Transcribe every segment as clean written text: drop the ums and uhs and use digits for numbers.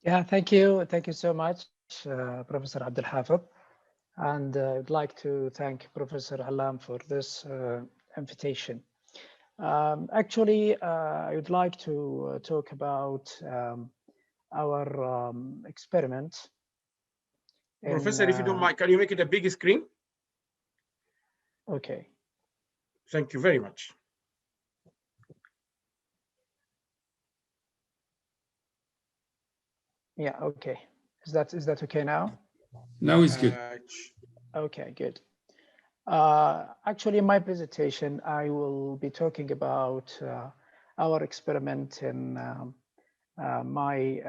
Yeah, thank you. Thank you so much, Professor Abdul. And I'd like to thank Professor Alam for this invitation. Actually, I would like to talk about our experiment. Professor, if you don't mind, can you make it a big screen? Okay. Thank you very much. Yeah, okay. Is that okay now? Now it's good. Okay, good. Actually, in my presentation, I will be talking about our experiment in my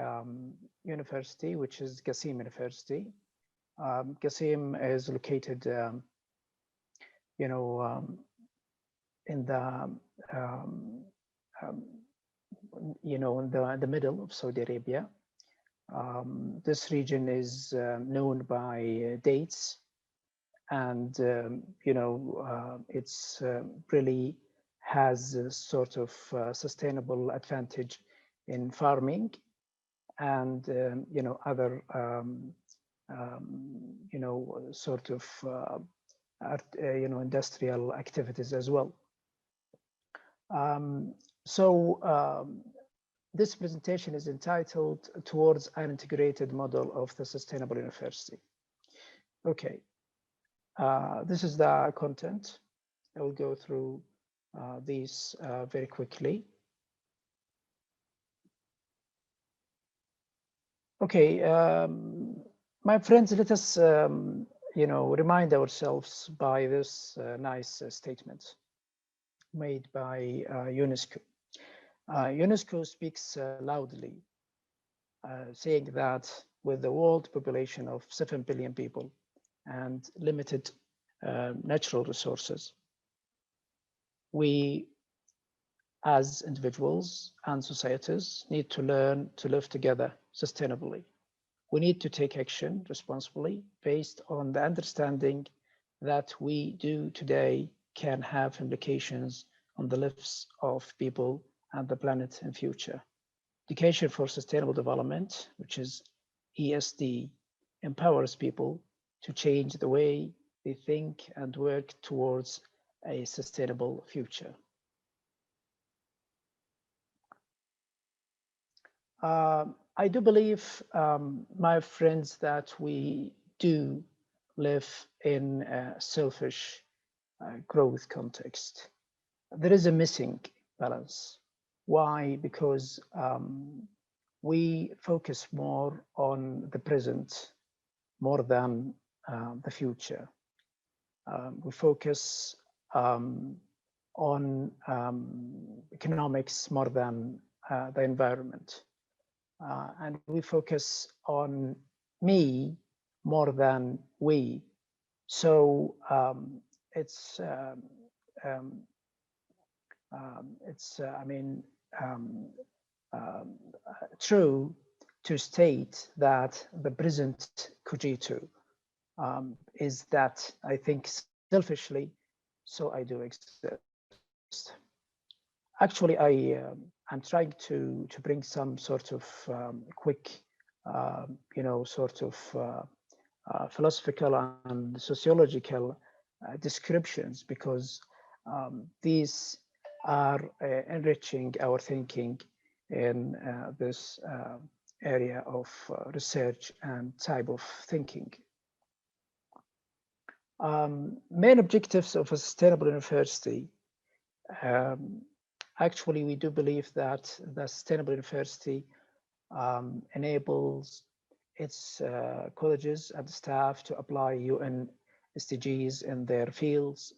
university, which is Qassim University. Qassim is located, in the in the middle of Saudi Arabia. This region is known by dates, and it's really has a sort of sustainable advantage in farming and other sort of industrial activities as well. This presentation is entitled Towards an Integrated Model of the Sustainable University. Okay, this is the content. I will go through these very quickly. Okay, my friends, let us remind ourselves by this nice statement made by UNESCO. UNESCO speaks loudly, saying that with the world population of 7 billion people and limited natural resources, we as individuals and societies need to learn to live together sustainably. We need to take action responsibly based on the understanding that we do today can have implications on the lives of people and the planet in future. Education for Sustainable Development, which is ESD, empowers people to change the way they think and work towards a sustainable future. I do believe, my friends, that we do live in a selfish growth context. There is a missing balance. Why? Because we focus more on the present more than the future. We focus on economics more than the environment. And we focus on me more than we. So it's true to state that the present cogito is that I think selfishly, so I do exist. Actually, I'm trying to bring some sort of quick, philosophical and sociological descriptions, because these are enriching our thinking in this area of research and type of thinking. Main objectives of a sustainable university. Actually, we do believe that the sustainable university enables its colleges and staff to apply UN SDGs in their fields,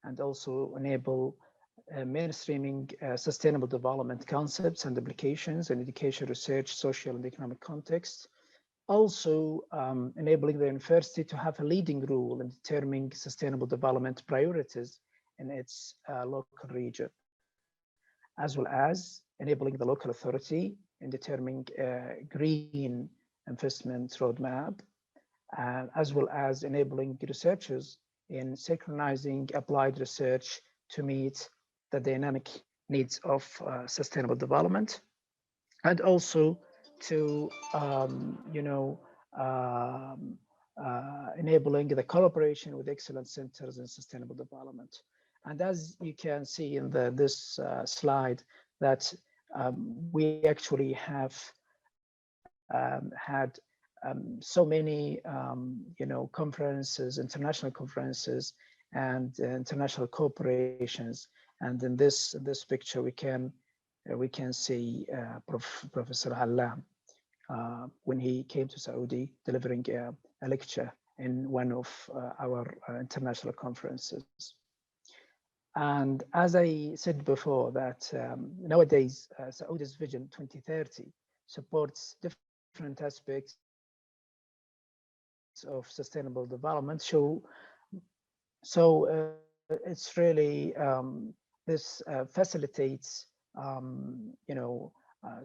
and also enable mainstreaming sustainable development concepts and applications in education, research, social and economic context. Also enabling the university to have a leading role in determining sustainable development priorities in its local region, as well as enabling the local authority in determining a green investment roadmap, and as well as enabling researchers in synchronizing applied research to meet the dynamic needs of sustainable development. and also to enabling the collaboration with excellent centers in sustainable development. And as you can see in this slide, that we actually have had so many conferences, international conferences, and international corporations. And in this picture, we can see Professor Allam when he came to Saudi, delivering a lecture in one of our international conferences. And as I said before, that nowadays Saudi's Vision 2030 supports different aspects of sustainable development. So it's really this facilitates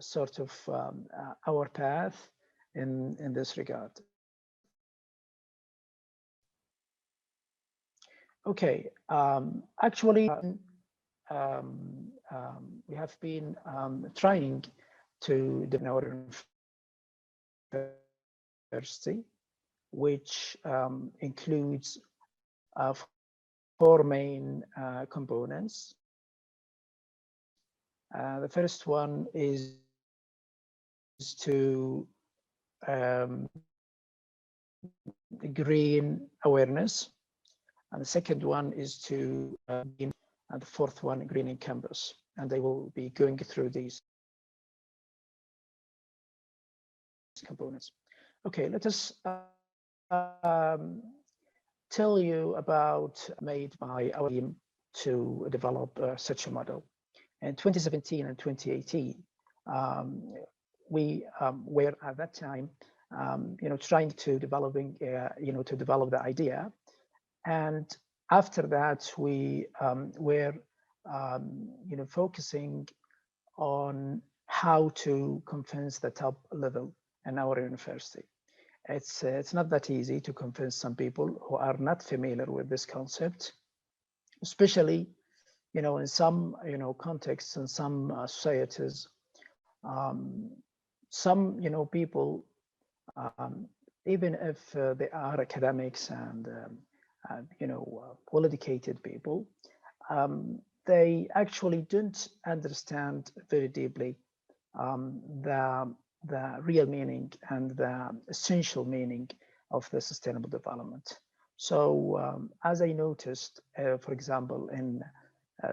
sort of our path in this regard. Okay, actually, we have been trying to develop our university, which includes 4 main components. The first one is to green awareness, and the second one is to and the fourth one, greening campus. And they will be going through these components. Okay, let us tell you about made by our team to develop such a model. In 2017 and 2018, we were at that time, trying to develop the idea, and after that we were, focusing on how to convince the top level in our university. It's not that easy to convince some people who are not familiar with this concept, especially in some contexts and some societies. Some people, even if they are academics and well-educated people, they actually don't understand very deeply the real meaning and the essential meaning of the sustainable development. So as I noticed, for example, in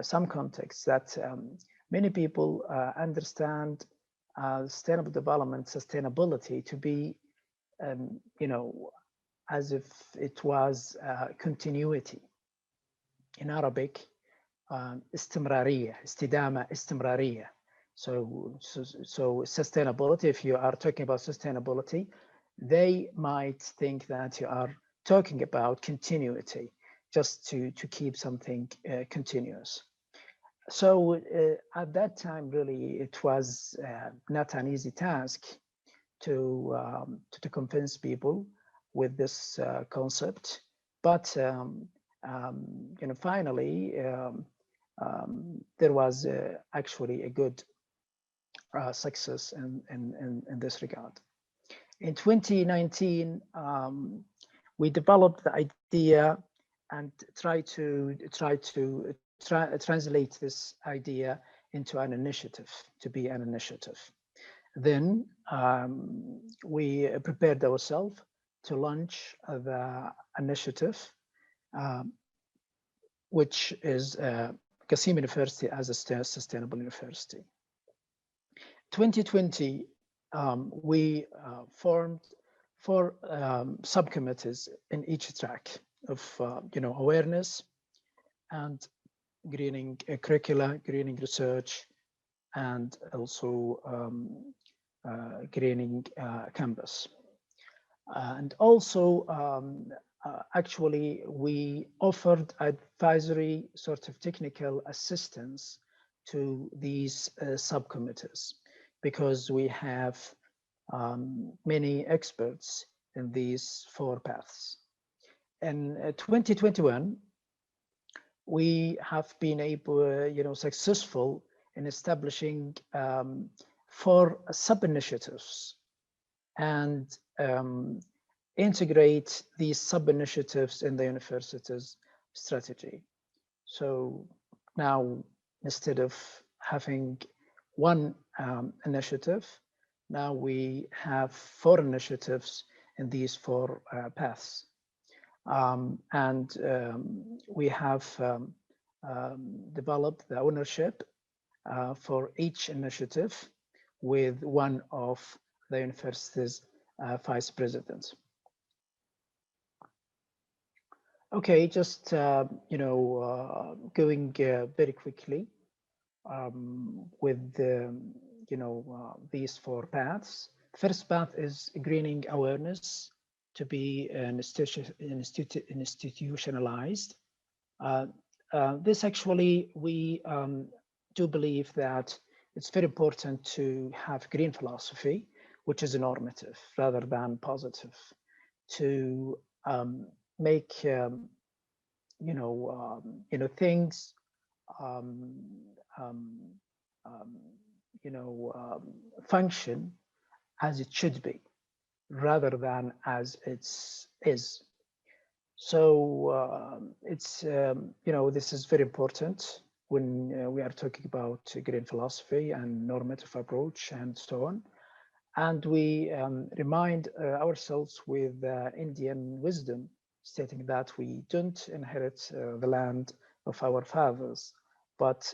some contexts, that many people understand sustainable development, sustainability, to be, as if it was continuity. In Arabic, استمرارية, استدامة, استمرارية. So sustainability, if you are talking about sustainability, they might think that you are talking about continuity, just to keep something continuous. So at that time, really, it was not an easy task to convince people with this concept, but finally there was actually a good success in this regard. In 2019, we developed the idea and try to translate this idea into an initiative, to be an initiative. Then we prepared ourselves to launch the initiative, which is Qassim University as a sustainable university. 2020, we formed 4 subcommittees in each track of awareness and greening curricula, greening research, and also greening campus. And also, actually, we offered advisory sort of technical assistance to these subcommittees, because we have many experts in these 4 paths. In 2021, we have been able, successful in establishing 4 sub-initiatives and integrate these sub-initiatives in the university's strategy. So now, instead of having one initiative, now we have 4 initiatives in these 4 paths. We have developed the ownership for each initiative with one of the university's vice presidents. Okay, just going very quickly with these 4 paths. The first path is greening awareness to be institutionalized. This actually, we do believe that it's very important to have green philosophy, which is normative rather than positive, to make things function as it should be, rather than as it is. So it's this is very important when we are talking about green philosophy and normative approach and so on. And we remind ourselves with Indian wisdom, stating that we don't inherit the land of our fathers, but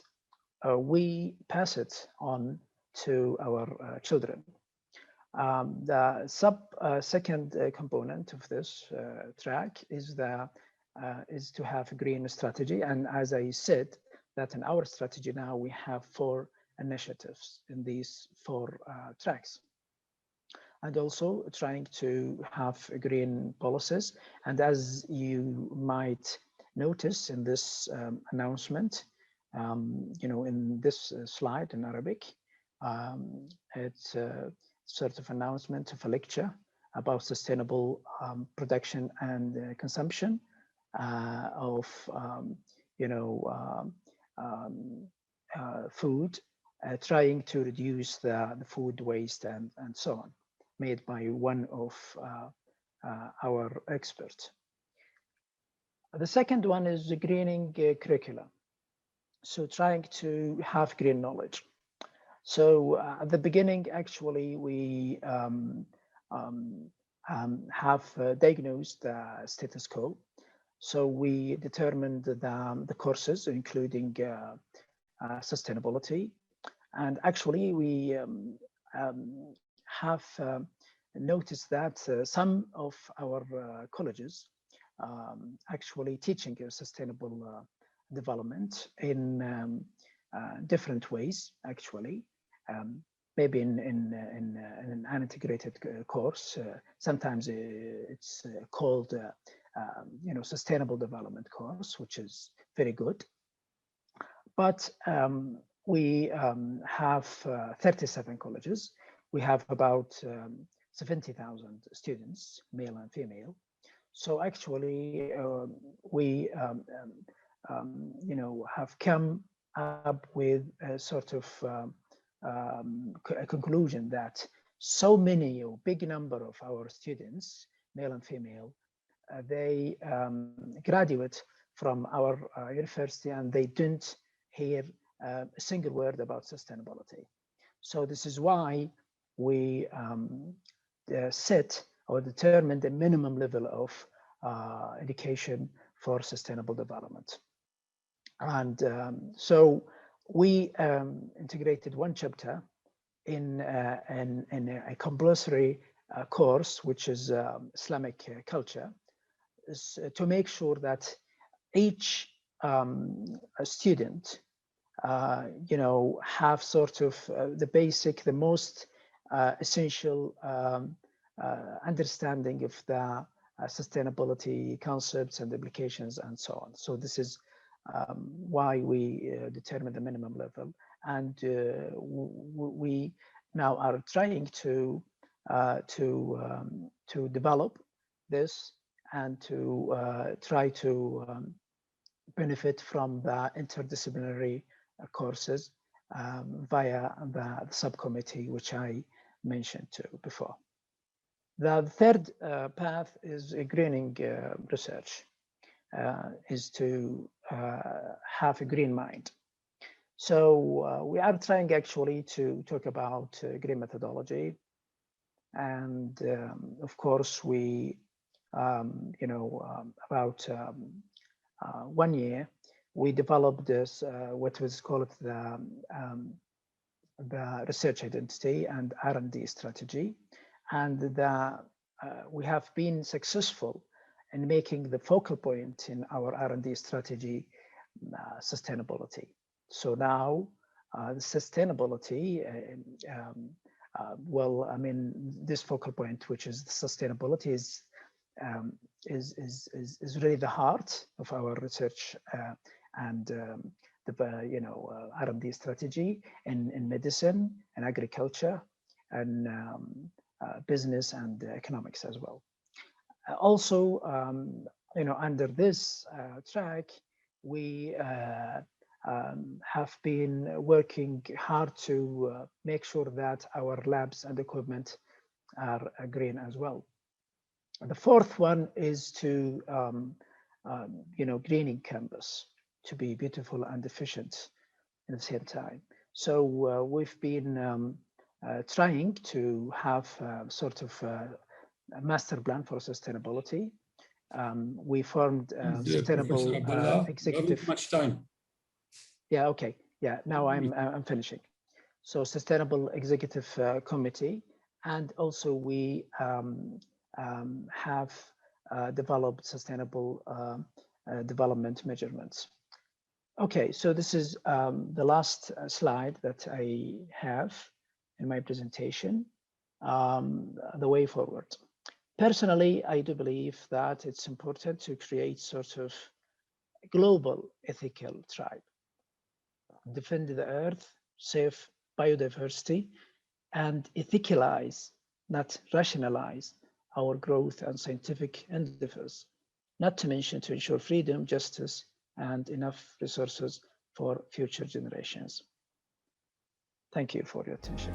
we pass it on to our children. The second component of this track is to have a green strategy. And as I said, that in our strategy now we have 4 initiatives in these 4 tracks. And also trying to have green policies. And as you might notice in this announcement, in this slide in Arabic, it's a sort of announcement of a lecture about sustainable production and consumption of food, trying to reduce the food waste and so on, made by one of our experts. The second one is the greening curricula. So trying to have green knowledge. So at the beginning, actually, we have diagnosed the status quo. So we determined the courses, including sustainability. And actually, we have noticed that some of our colleges actually teaching sustainable development in different ways, actually. Maybe in an integrated course. Sometimes it's called sustainable development course, which is very good. But we have 37 colleges. We have about 70,000 students, male and female. So actually, we have come up with a sort of a conclusion that so many, or big number of our students, male and female, they graduate from our university and they didn't hear a single word about sustainability. So this is why we set or determined a minimum level of education for sustainable development. And so we integrated one chapter in a compulsory course, which is Islamic culture, is to make sure that each student, have sort of the basic, the most essential understanding of the sustainability concepts and applications and so on. So this is why we determine the minimum level, and we now are trying to develop this and to try to benefit from the interdisciplinary courses via the subcommittee which I mentioned before. The third path is greening research, is to have a green mind. So we are trying actually to talk about green methodology. And of course, we, about 1 year, we developed this, what was called the research identity and R&D strategy. And we have been successful in making the focal point in our R&D strategy sustainability. So now the sustainability, this focal point, which is the sustainability, is really the heart of our research and R&D strategy in medicine and agriculture and business and economics as well. Also, under this track, we have been working hard to make sure that our labs and equipment are green as well. The fourth one is to, greening campus to be beautiful and efficient at the same time. So we've been trying to have sort of a master plan for sustainability. We formed sustainable executive. Much time. Yeah. Okay. Yeah. Now I'm finishing. So sustainable executive committee, and also we have developed sustainable development measurements. Okay. So this is the last slide that I have in my presentation. The way forward. Personally, I do believe that it's important to create sort of global ethical tribe, defend the earth, save biodiversity, and ethicalize, not rationalize, our growth and scientific endeavors, not to mention to ensure freedom, justice, and enough resources for future generations. Thank you for your attention.